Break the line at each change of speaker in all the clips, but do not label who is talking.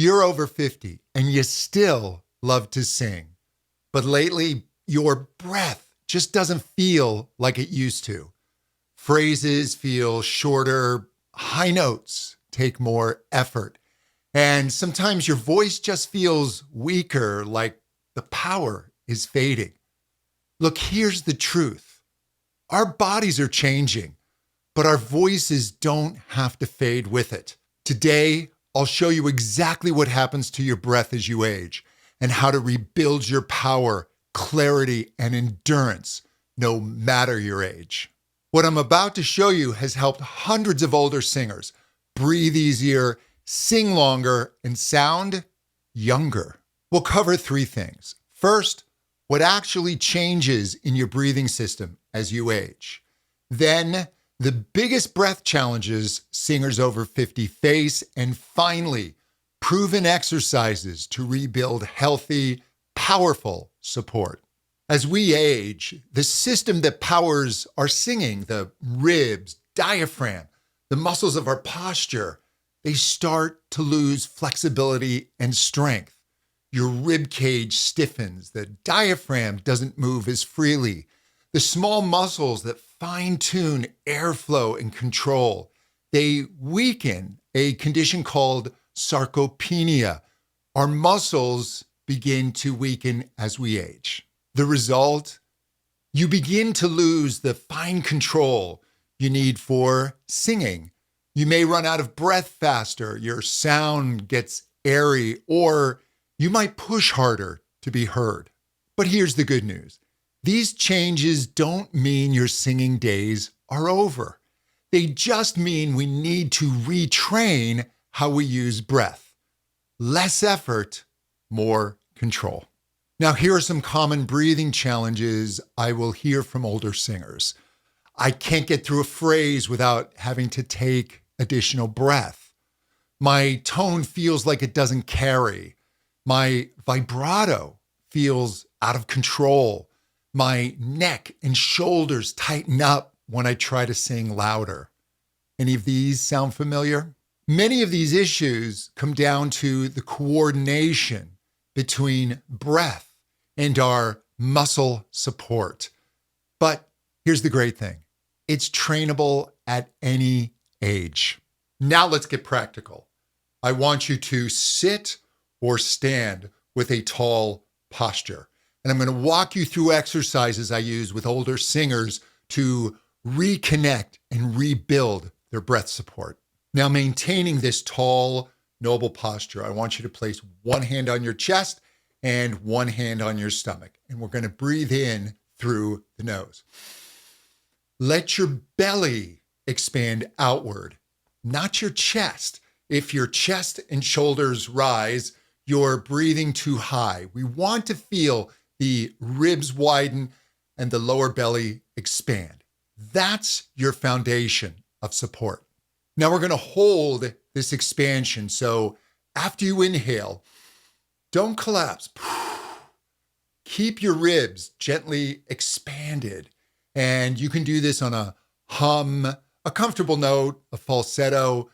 You're over 50 and you still love to sing, but lately your breath just doesn't feel like it used to. Phrases feel shorter, high notes take more effort, and sometimes your voice just feels weaker, like the power is fading. Look, here's the truth. Our bodies are changing, but our voices don't have to fade with it. Today, I'll show you exactly what happens to your breath as you age and how to rebuild your power, clarity, and endurance no matter your age. What I'm about to show you has helped hundreds of older singers breathe easier, sing longer, and sound younger. We'll cover three things. First, what actually changes in your breathing system as you age. Then, the biggest breath challenges singers over 50 face, and finally, proven exercises to rebuild healthy, powerful support. As we age, the system that powers our singing, the ribs, diaphragm, the muscles of our posture, they start to lose flexibility and strength. Your rib cage stiffens, the diaphragm doesn't move as freely. The small muscles that fine-tune airflow and control, they weaken, a condition called sarcopenia. Our muscles begin to weaken as we age. The result? You begin to lose the fine control you need for singing. You may run out of breath faster, your sound gets airy, or you might push harder to be heard. But here's the good news. These changes don't mean your singing days are over. They just mean we need to retrain how we use breath. Less effort, more control. Now, here are some common breathing challenges I will hear from older singers. I can't get through a phrase without having to take additional breath. My tone feels like it doesn't carry. My vibrato feels out of control. My neck and shoulders tighten up when I try to sing louder. Any of these sound familiar? Many of these issues come down to the coordination between breath and our muscle support. But here's the great thing. It's trainable at any age. Now let's get practical. I want you to sit or stand with a tall posture. And I'm going to walk you through exercises I use with older singers to reconnect and rebuild their breath support. Now, maintaining this tall, noble posture, I want you to place one hand on your chest and one hand on your stomach. And we're going to breathe in through the nose. Let your belly expand outward, not your chest. If your chest and shoulders rise, you're breathing too high. We want to feel the ribs widen and the lower belly expand. That's your foundation of support. Now we're going to hold this expansion. So after you inhale, don't collapse. Keep your ribs gently expanded. And you can do this on a hum, a comfortable note, a falsetto.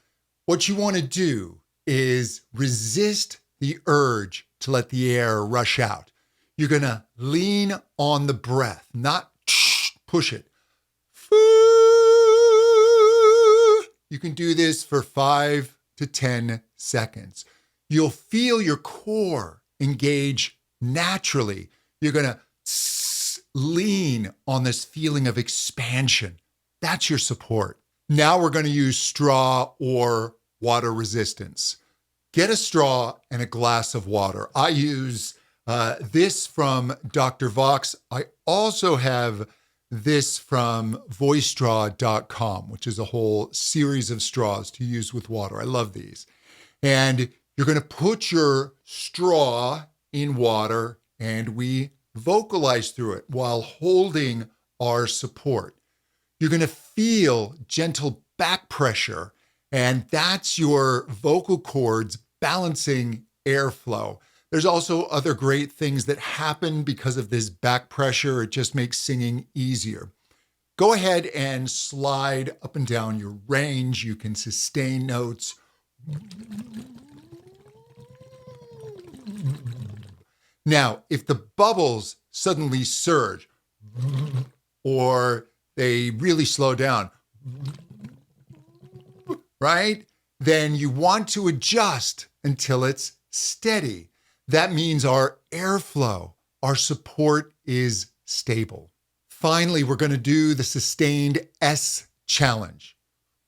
What you want to do is resist the urge to let the air rush out. You're going to lean on the breath, not push it. You can do this for 5 to 10 seconds. You'll feel your core engage naturally. You're going to lean on this feeling of expansion. That's your support. Now we're going to use straw or water resistance. Get a straw and a glass of water. I use this from Dr. Vox. I also have this from voicestraw.com, which is a whole series of straws to use with water. I love these. And you're going to put your straw in water and we vocalize through it while holding our support. You're going to feel gentle back pressure, and that's your vocal cords balancing airflow. There's also other great things that happen because of this back pressure. It just makes singing easier. Go ahead and slide up and down your range. You can sustain notes. Now, if the bubbles suddenly surge or they really slow down, right? Then you want to adjust until it's steady. That means our airflow, our support is stable. Finally, we're going to do the sustained S challenge.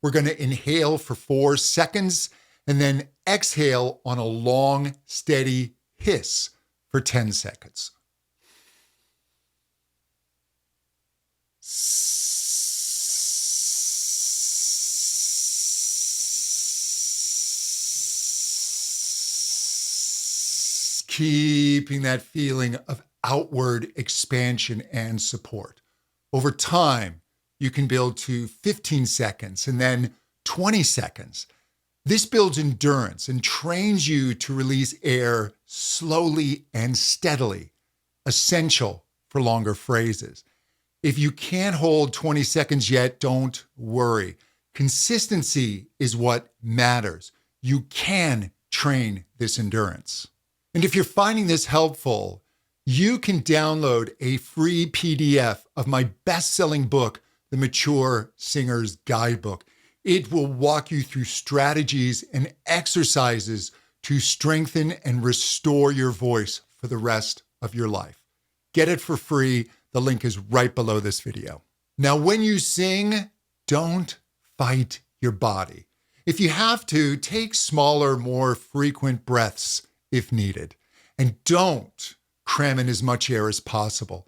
We're going to inhale for 4 seconds and then exhale on a long, steady hiss for 10 seconds. Keeping that feeling of outward expansion and support. Over time, you can build to 15 seconds and then 20 seconds. This builds endurance and trains you to release air slowly and steadily, essential for longer phrases. If you can't hold 20 seconds yet, don't worry. Consistency is what matters. You can train this endurance. And if you're finding this helpful, you can download a free PDF of my best-selling book, The Mature Singer's Guidebook. It will walk you through strategies and exercises to strengthen and restore your voice for the rest of your life. Get it for free. The link is right below this video. Now, when you sing, don't fight your body. If you have to, take smaller, more frequent breaths if needed. And don't cram in as much air as possible.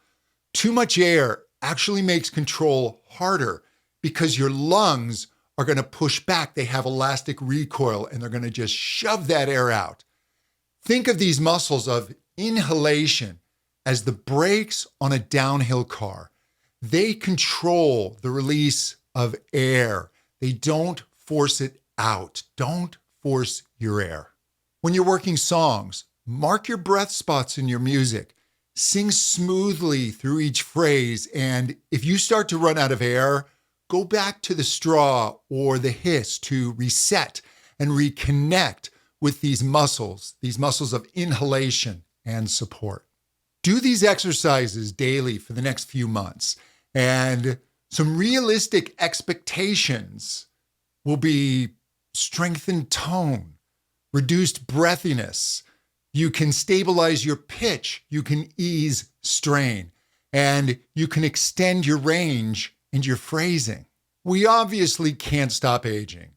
Too much air actually makes control harder because your lungs are going to push back. They have elastic recoil and they're going to just shove that air out. Think of these muscles of inhalation as the brakes on a downhill car. They control the release of air. They don't force it out. Don't force your air. When you're working songs, mark your breath spots in your music. Sing smoothly through each phrase. And if you start to run out of air, go back to the straw or the hiss to reset and reconnect with these muscles of inhalation and support. Do these exercises daily for the next few months. And some realistic expectations will be strengthened tone, reduced breathiness. You can stabilize your pitch. You can ease strain. And you can extend your range and your phrasing. We obviously can't stop aging,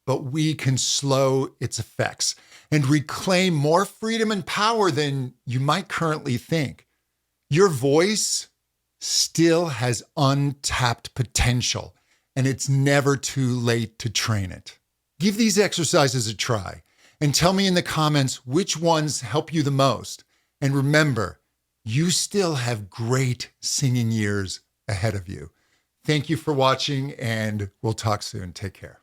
but we can slow its effects and reclaim more freedom and power than you might currently think. Your voice still has untapped potential, and it's never too late to train it. Give these exercises a try and tell me in the comments which ones help you the most. And remember, you still have great singing years ahead of you. Thank you for watching, and we'll talk soon. Take care.